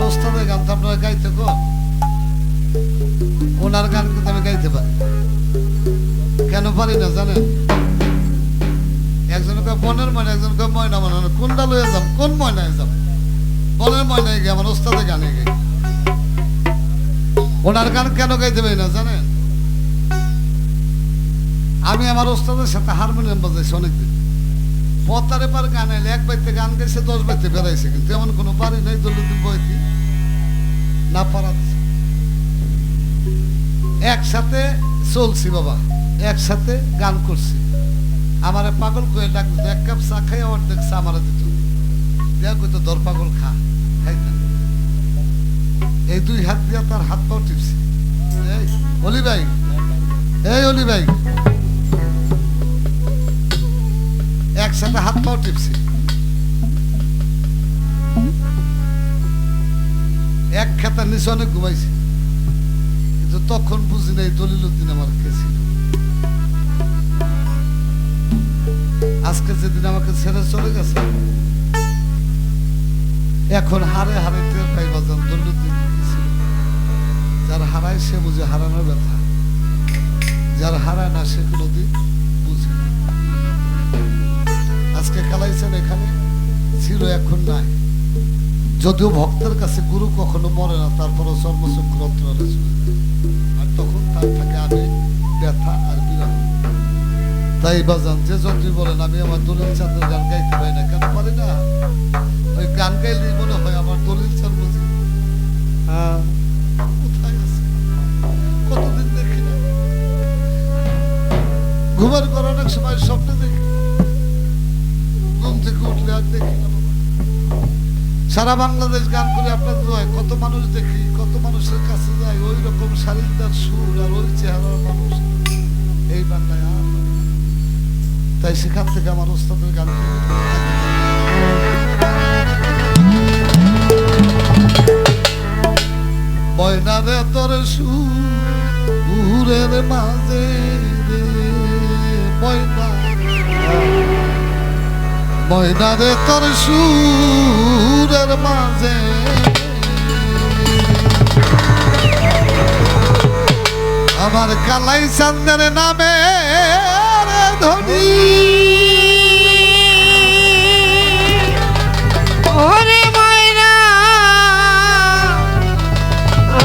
ওস্তাদের গান তো আপনারা গাইতে কো, ওনার গান কিন্তু আমি গাইতে পারি। কেন পারি না জানেন? একজনকে বনের ময়না, একজনকে ময়না মনে, কোনটা লয়ে যাব, কোন ময়নায় যাব? বনের ময়নায় গিয়ে আমার ওস্তাদের গানে গাই। ওনার গান কেন গাইতে পারি না জানেন? আমি আমার ওস্তাদের সাথে হারমোনিয়াম বাজাইছি অনেকদিন। পতারে পার গান এলে 1 বাইতে গান গাইছে, 10 বাইতে বেড়াইছে, কিন্তু এমন কোনো পারি নাই দলুদ্দিন বইতি না পারা। একসাথে চলছি বাবা, একসাথে গান করছি। আমারে পাগল করে ডাক দিত, 1 কাপ চা খাই অর্ধেক চা আমারে দিত, দেখ কইতো দর পাগল খা, খাইতাম। এই 2 হাত দিয়া তার হাত পাও টিপছি। এই অলি ভাই, এই অলি ভাই, একসাথে হাত পাও টিপছি। এক খেতার নিচে অনেক ঘুমাইছি, কিন্তু তখন বুঝি নাই দলিলুদ্দিন আমার কে ছিল। আজকে যেদিন আমাকে ছেড়ে চলে গেছে, এখন হারে হারে টের পাই বাজান দলিলুদ্দিন কি ছিল। যার হারায় সে বুঝে হারানোর ব্যথা, যার হারায় না সে কোনোদিন বুঝে না। আজকে খেলাইছেন এখানে, ছিল এখন নাই। যদিও ভক্তের কাছে গুরু কখনো মরে না, তারপরও চর্মচক্র অন্তরালে চলে যায়, আর তখন তার থাকে আবেগ, ব্যথা আর বিরহ। তাই বাজান যে যতই বলেন, আমি আমার দলিল চাঁদের গান গাইতে পারি না। কেন পারি না? ওই গান গাইলেই মনে হয় আমার দলিল চাঁদ বুঝি কোথায় আছে, কতদিন দেখি না। ঘুমের ঘর অনেক সময় স্বপ্নে দেখি, ঘুম থেকে উঠলে আর দেখি না। সারা বাংলাদেশ গান করে আপনার দোয়ায় কত মানুষ দেখি, কত মানুষের কাছে যাই, ওই রকম শারীরদার সুর আর ওই চেহারার মানুষ এই বাংলায় আর। তাই সেখান থেকে আমার ওস্তাদের গান ময়না রে তোর সুরের মাঝে রে ময়না, ময়না রে তোর সুরের মাঝে আমার কালাই চান্দের নামে ধনী। ওরে ময়না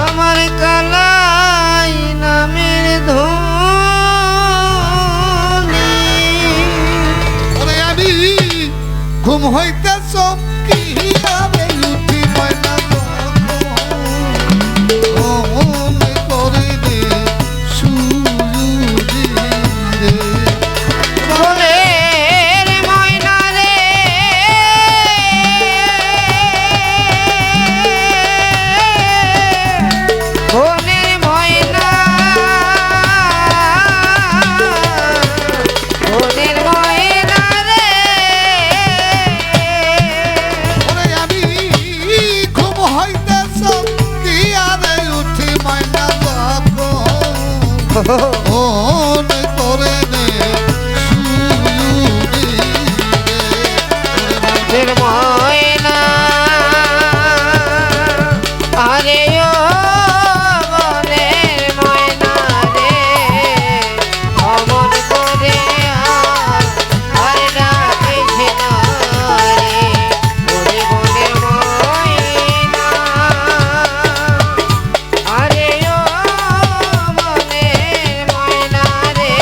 আমার কালাই নামের ধনী। ওরে আমি ঘুম হইতে চমকিয়া উঠি ময়না করে দে সুরি রে। ওরে ময়না রে ওরে ময়না, ওরে ময়না রে। ওরে আমি ঘুম হইতে চমকিয়া উঠি ময়না ফোন করে নে সুরি রে। ময়না আরে ও বনের ময়না রে, অমন করে আর ডাকিস না রে। ওরে বনের ময়না আরে ও বনের ময়না রে,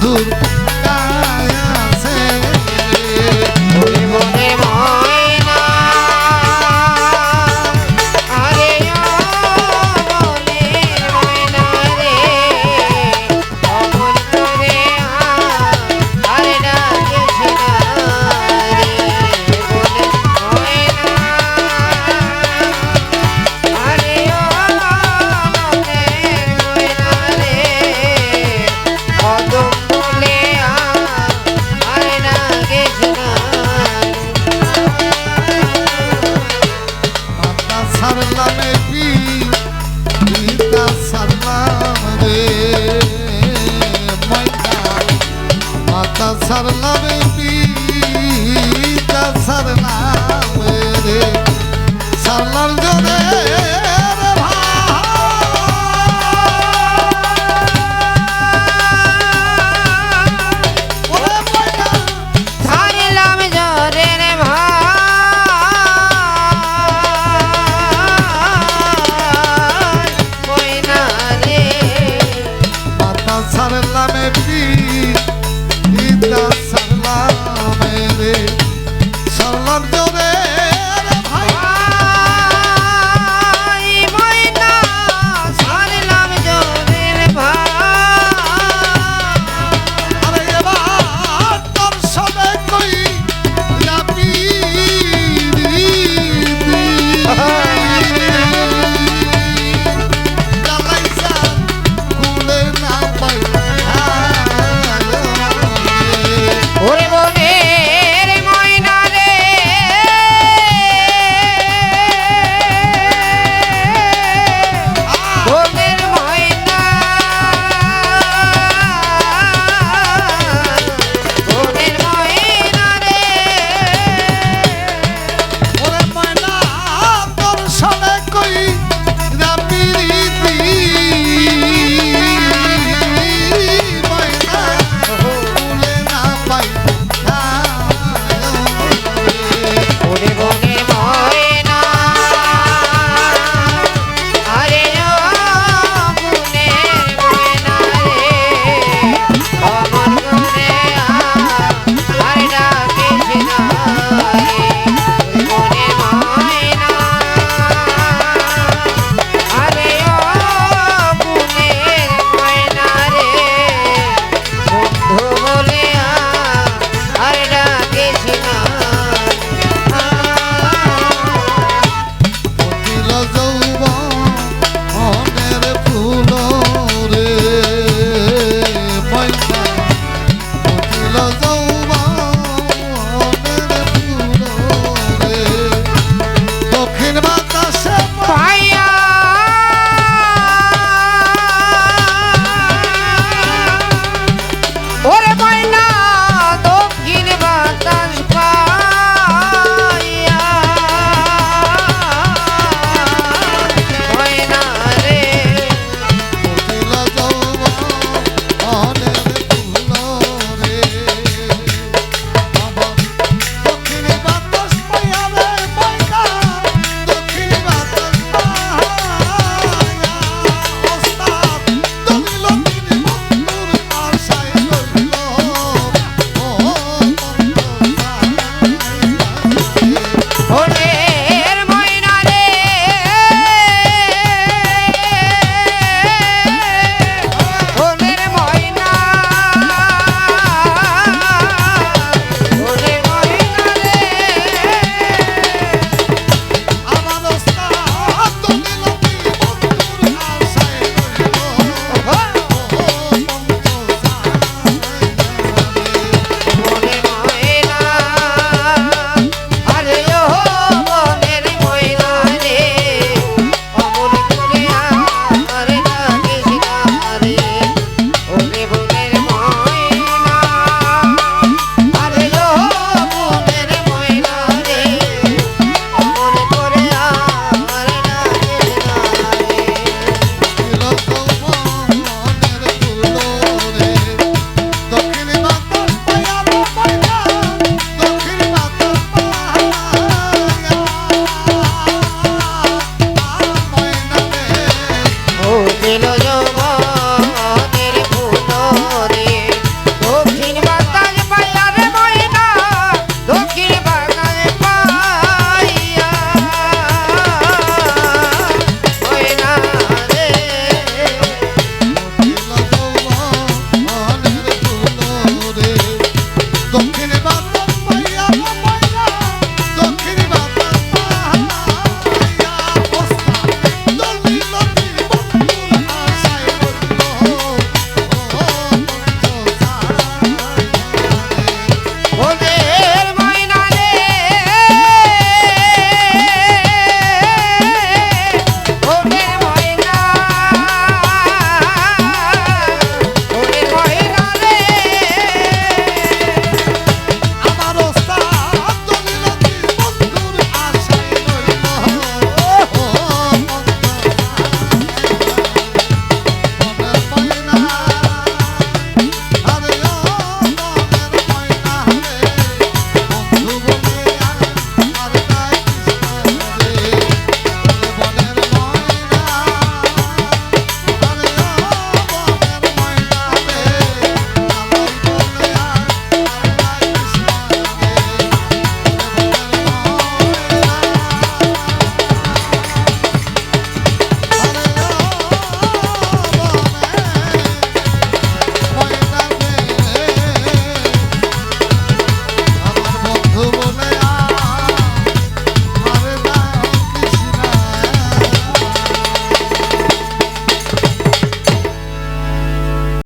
মধুর গায়াছে ওরে বনের ময়না আরে ও বনের ময়না রে অমন করে আরে ডাকিস না রে বনের ময়না আরে ও বনের ময়না রে কদম বলে আরে ডাকিস না মাতা সারলামে পিতা সারলাম রে ময়না মাতা সারলামে পিতা সারলাম রে